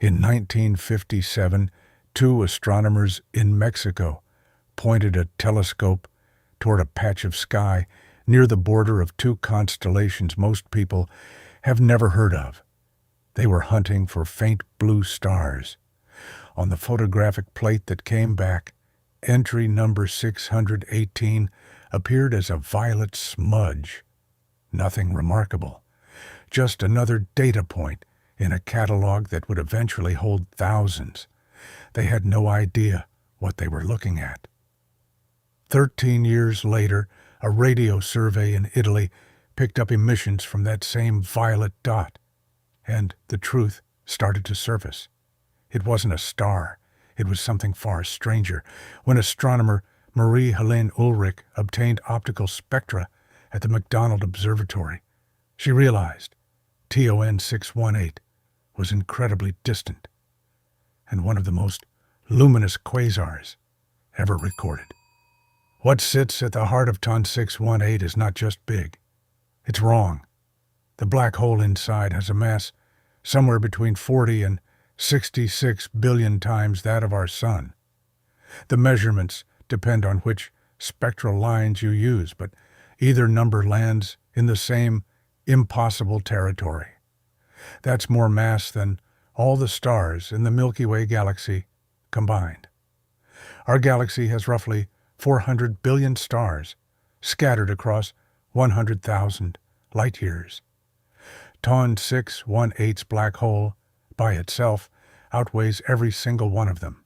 In 1957, two astronomers in Mexico pointed a telescope toward a patch of sky near the border of two constellations most people have never heard of. They were hunting for faint blue stars. On the photographic plate that came back, entry number 618 appeared as a violet smudge. Nothing remarkable, just another data point in a catalog that would eventually hold thousands. They had no idea what they were looking at. 13 years later, a radio survey in Italy picked up emissions from that same violet dot, and the truth started to surface. It wasn't a star. It was something far stranger. When astronomer Marie-Helene Ulrich obtained optical spectra at the McDonald Observatory, she realized TON 618 was incredibly distant and one of the most luminous quasars ever recorded. What sits at the heart of TON 618 is not just big. It's wrong. The black hole inside has a mass somewhere between 40 and 66 billion times that of our Sun. The measurements depend on which spectral lines you use, but either number lands in the same impossible territory. That's more mass than all the stars in the Milky Way galaxy combined. Our galaxy has roughly 400 billion stars scattered across 100,000 light years. TON 618's black hole, by itself, outweighs every single one of them.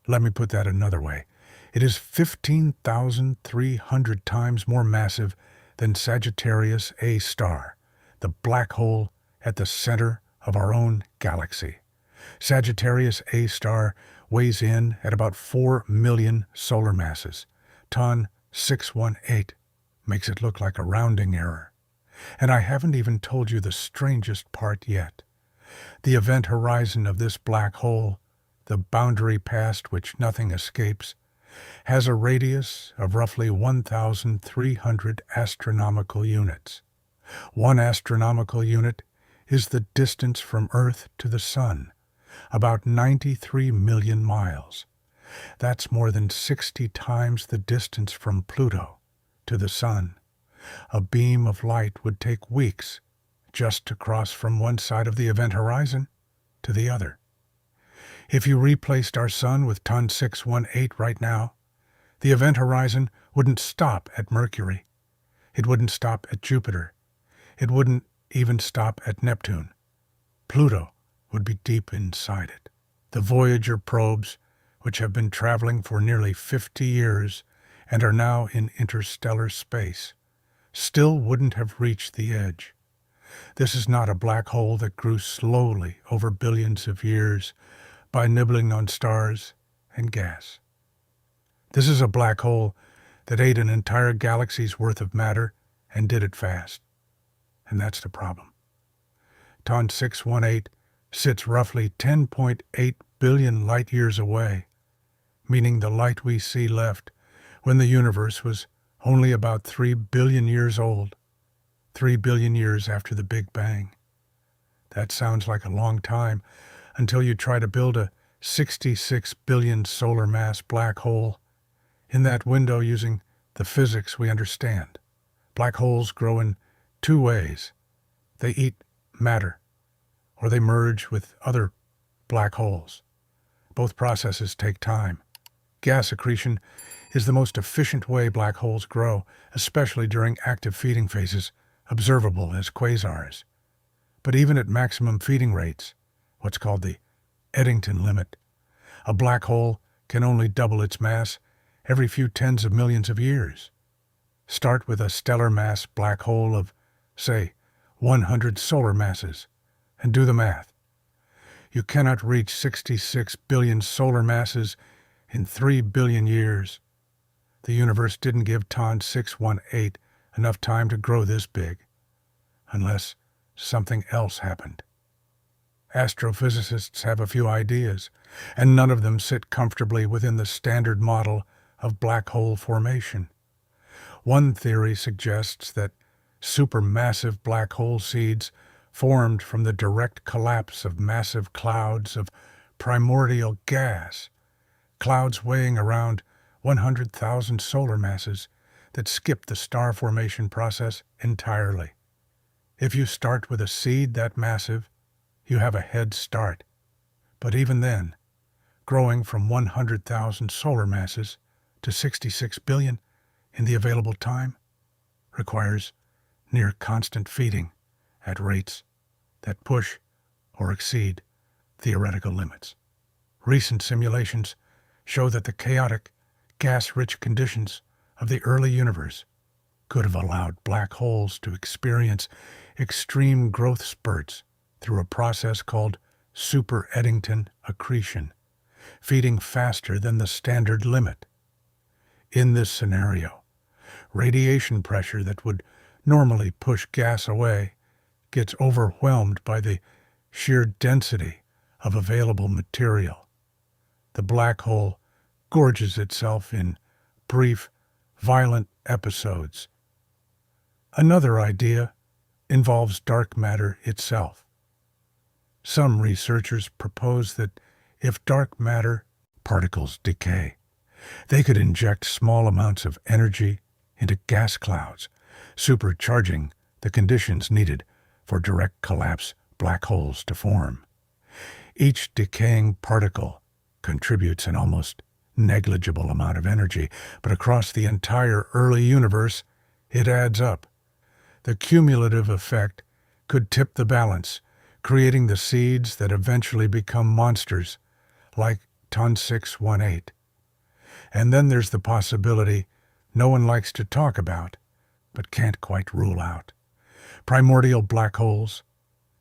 Let me put that another way. It is 15,300 times more massive than Sagittarius A star, the black hole at the center of our own galaxy. Sagittarius A star weighs in at about 4 million solar masses. TON 618 makes it look like a rounding error. And I haven't even told you the strangest part yet. The event horizon of this black hole, the boundary past which nothing escapes, has a radius of roughly 1,300 astronomical units. 1 astronomical unit is the distance from Earth to the Sun, about 93 million miles. That's more than 60 times the distance from Pluto to the Sun. A beam of light would take weeks just to cross from one side of the event horizon to the other. If you replaced our Sun with TON 618 right now, the event horizon wouldn't stop at Mercury. It wouldn't stop at Jupiter. It wouldn't even stop at Neptune. Pluto would be deep inside it. The Voyager probes, which have been traveling for nearly 50 years and are now in interstellar space, still wouldn't have reached the edge. This is not a black hole that grew slowly over billions of years by nibbling on stars and gas. This is a black hole that ate an entire galaxy's worth of matter and did it fast. And that's the problem. TON 618 sits roughly 10.8 billion light years away, meaning the light we see left when the universe was only about 3 billion years old, 3 billion years after the Big Bang. That sounds like a long time until you try to build a 66 billion solar mass black hole in that window using the physics we understand. Black holes grow in two ways. They eat matter, or they merge with other black holes. Both processes take time. Gas accretion is the most efficient way black holes grow, especially during active feeding phases, observable as quasars. But even at maximum feeding rates, what's called the Eddington limit, a black hole can only double its mass every few tens of millions of years. Start with a stellar mass black hole of, say, 100 solar masses, and do the math. You cannot reach 66 billion solar masses in 3 billion years. The universe didn't give TON 618 enough time to grow this big, unless something else happened. Astrophysicists have a few ideas, and none of them sit comfortably within the standard model of black hole formation. One theory suggests that supermassive black hole seeds formed from the direct collapse of massive clouds of primordial gas, clouds weighing around 100,000 solar masses that skip the star formation process entirely. If you start with a seed that massive, you have a head start. But even then, growing from 100,000 solar masses to 66 billion in the available time requires near constant feeding at rates that push or exceed theoretical limits. Recent simulations show that the chaotic, gas-rich conditions of the early universe could have allowed black holes to experience extreme growth spurts through a process called super-Eddington accretion, feeding faster than the standard limit. In this scenario, radiation pressure that would normally push gas away gets overwhelmed by the sheer density of available material. The black hole gorges itself in brief, violent episodes. Another idea involves dark matter itself. Some researchers propose that if dark matter particles decay, they could inject small amounts of energy into gas clouds, supercharging the conditions needed for direct collapse black holes to form. Each decaying particle contributes an almost negligible amount of energy, but across the entire early universe, it adds up. The cumulative effect could tip the balance, creating the seeds that eventually become monsters, like Ton 618. And then there's the possibility no one likes to talk about, but can't quite rule out. Primordial black holes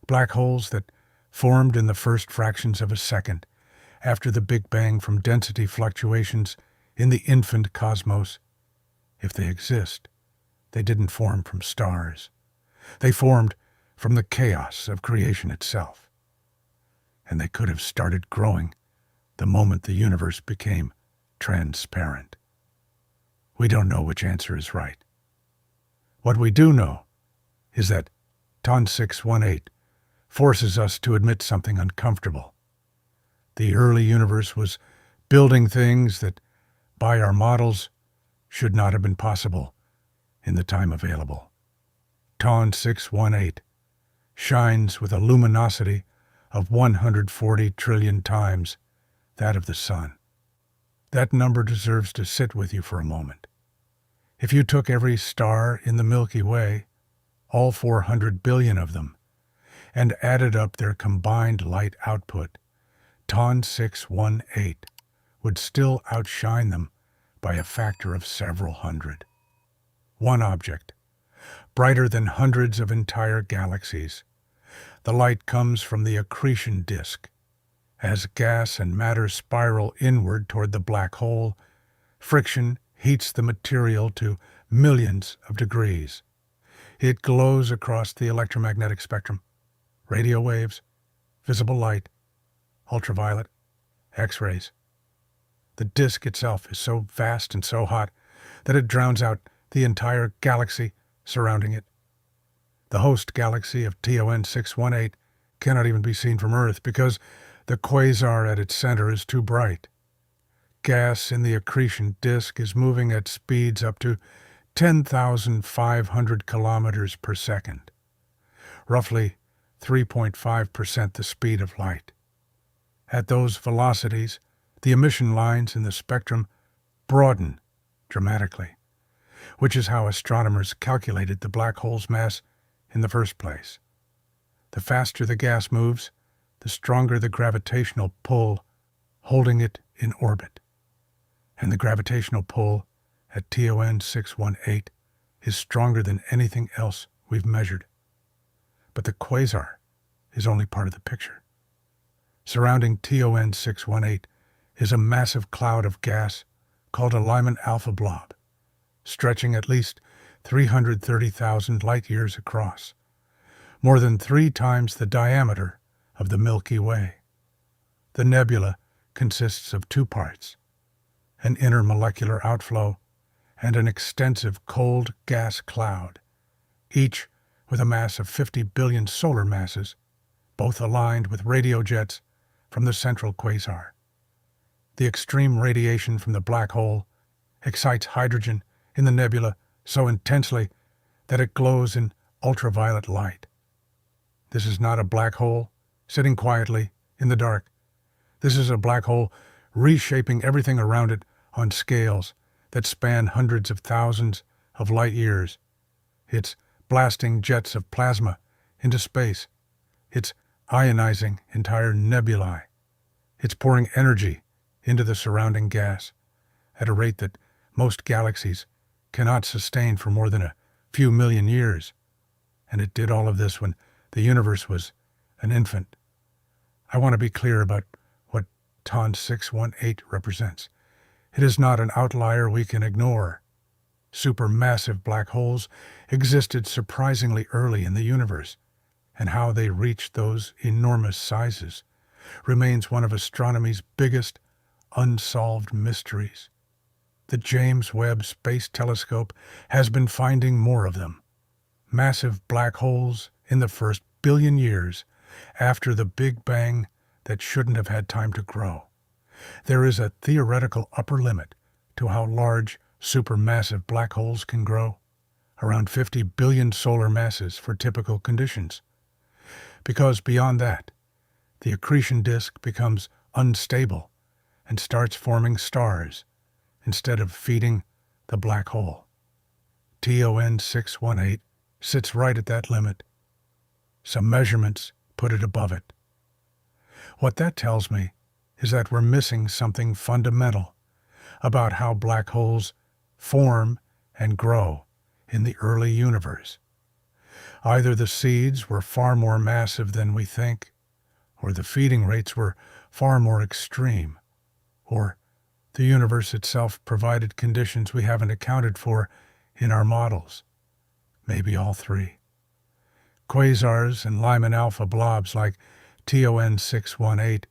that formed in the first fractions of a second after the Big Bang from density fluctuations in the infant cosmos. If they exist, they didn't form from stars. They formed from the chaos of creation itself. And they could have started growing the moment the universe became transparent. We don't know which answer is right. What we do know is that Ton 618 forces us to admit something uncomfortable. The early universe was building things that, by our models, should not have been possible in the time available. Ton 618 shines with a luminosity of 140 trillion times that of the sun. That number deserves to sit with you for a moment. If you took every star in the Milky Way, all 400 billion of them, and added up their combined light output, Ton 618 would still outshine them by a factor of several hundred. One object, brighter than hundreds of entire galaxies. The light comes from the accretion disk. As gas and matter spiral inward toward the black hole, friction heats the material to millions of degrees. It glows across the electromagnetic spectrum, radio waves, visible light, ultraviolet, X-rays. The disk itself is so vast and so hot that it drowns out the entire galaxy surrounding it. The host galaxy of TON 618 cannot even be seen from Earth because the quasar at its center is too bright. Gas in the accretion disk is moving at speeds up to 10,500 kilometers per second, roughly 3.5% the speed of light. At those velocities, the emission lines in the spectrum broaden dramatically, which is how astronomers calculated the black hole's mass in the first place. The faster the gas moves, the stronger the gravitational pull holding it in orbit. And the gravitational pull at TON 618 is stronger than anything else we've measured. But the quasar is only part of the picture. Surrounding TON 618 is a massive cloud of gas called a Lyman alpha blob, stretching at least 330,000 light-years across, more than 3 times the diameter of the Milky Way. The nebula consists of 2 parts, an intermolecular outflow and an extensive cold gas cloud, each with a mass of 50 billion solar masses, both aligned with radio jets from the central quasar. The extreme radiation from the black hole excites hydrogen in the nebula so intensely that it glows in ultraviolet light. This is not a black hole sitting quietly in the dark. This is a black hole reshaping everything around it on scales that span hundreds of thousands of light years. It's blasting jets of plasma into space. It's ionizing entire nebulae. It's pouring energy into the surrounding gas at a rate that most galaxies cannot sustain for more than a few million years. And it did all of this when the universe was an infant. I want to be clear about what TON 618 represents. It is not an outlier we can ignore. Supermassive black holes existed surprisingly early in the universe, and how they reached those enormous sizes remains one of astronomy's biggest unsolved mysteries. The James Webb Space Telescope has been finding more of them. Massive black holes in the first billion years after the Big Bang that shouldn't have had time to grow. There is a theoretical upper limit to how large supermassive black holes can grow, around 50 billion solar masses for typical conditions. Because beyond that, the accretion disk becomes unstable and starts forming stars instead of feeding the black hole. TON 618 sits right at that limit. Some measurements put it above it. What that tells me is that we're missing something fundamental about how black holes form and grow in the early universe. Either the seeds were far more massive than we think, or the feeding rates were far more extreme, or the universe itself provided conditions we haven't accounted for in our models. Maybe all three. Quasars and Lyman alpha blobs like TON 618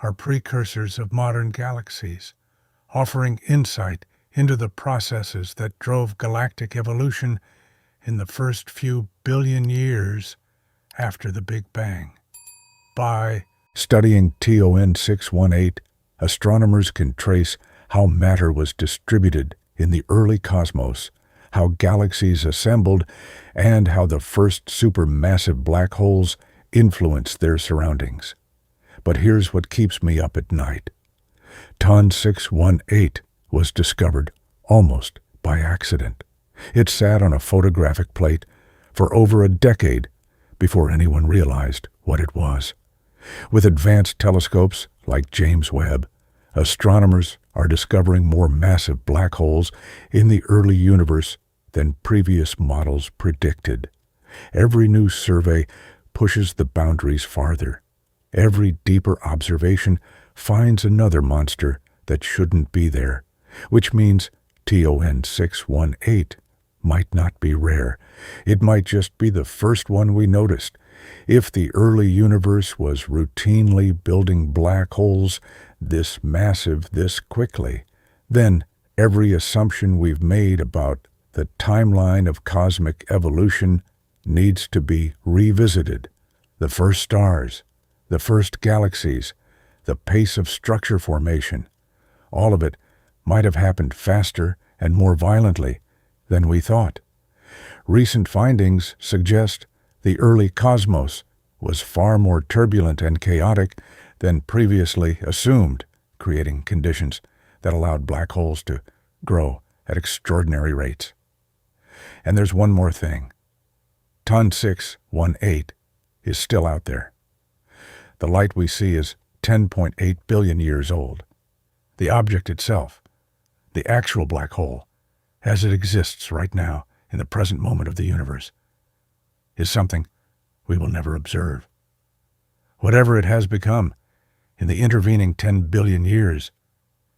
are precursors of modern galaxies, offering insight into the processes that drove galactic evolution in the first few billion years after the Big Bang. By studying TON 618, astronomers can trace how matter was distributed in the early cosmos, how galaxies assembled, and how the first supermassive black holes influenced their surroundings. But here's what keeps me up at night. TON 618 was discovered almost by accident. It sat on a photographic plate for over a decade before anyone realized what it was. With advanced telescopes like James Webb, astronomers are discovering more massive black holes in the early universe than previous models predicted. Every new survey pushes the boundaries farther. Every deeper observation finds another monster that shouldn't be there, which means TON 618 might not be rare. It might just be the first one we noticed. If the early universe was routinely building black holes this massive this quickly, then every assumption we've made about the timeline of cosmic evolution needs to be revisited. The first stars, the first galaxies, the pace of structure formation, all of it might have happened faster and more violently than we thought. Recent findings suggest the early cosmos was far more turbulent and chaotic than previously assumed, creating conditions that allowed black holes to grow at extraordinary rates. And there's one more thing. TON 618 is still out there. The light we see is 10.8 billion years old. The object itself, the actual black hole, as it exists right now in the present moment of the universe, is something we will never observe. Whatever it has become in the intervening 10 billion years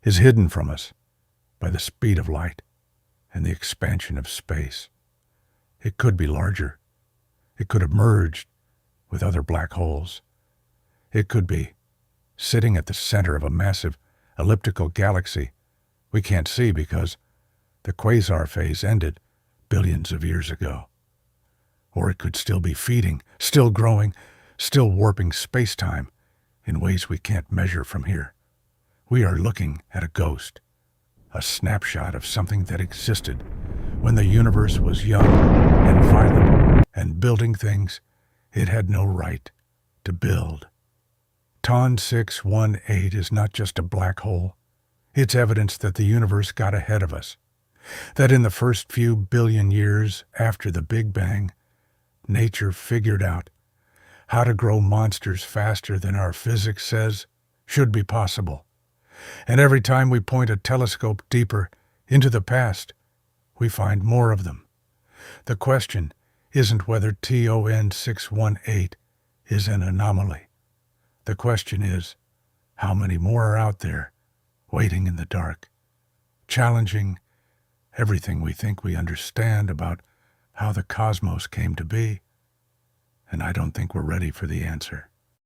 is hidden from us by the speed of light and the expansion of space. It could be larger. It could have merged with other black holes. It could be sitting at the center of a massive elliptical galaxy we can't see because the quasar phase ended billions of years ago. Or it could still be feeding, still growing, still warping space-time in ways we can't measure from here. We are looking at a ghost, a snapshot of something that existed when the universe was young and violent and building things it had no right to build. TON 618 is not just a black hole. It's evidence that the universe got ahead of us, that in the first few billion years after the Big Bang, nature figured out how to grow monsters faster than our physics says should be possible. And every time we point a telescope deeper into the past, we find more of them. The question isn't whether TON 618 is an anomaly. The question is, how many more are out there, waiting in the dark, challenging everything we think we understand about how the cosmos came to be? And I don't think we're ready for the answer.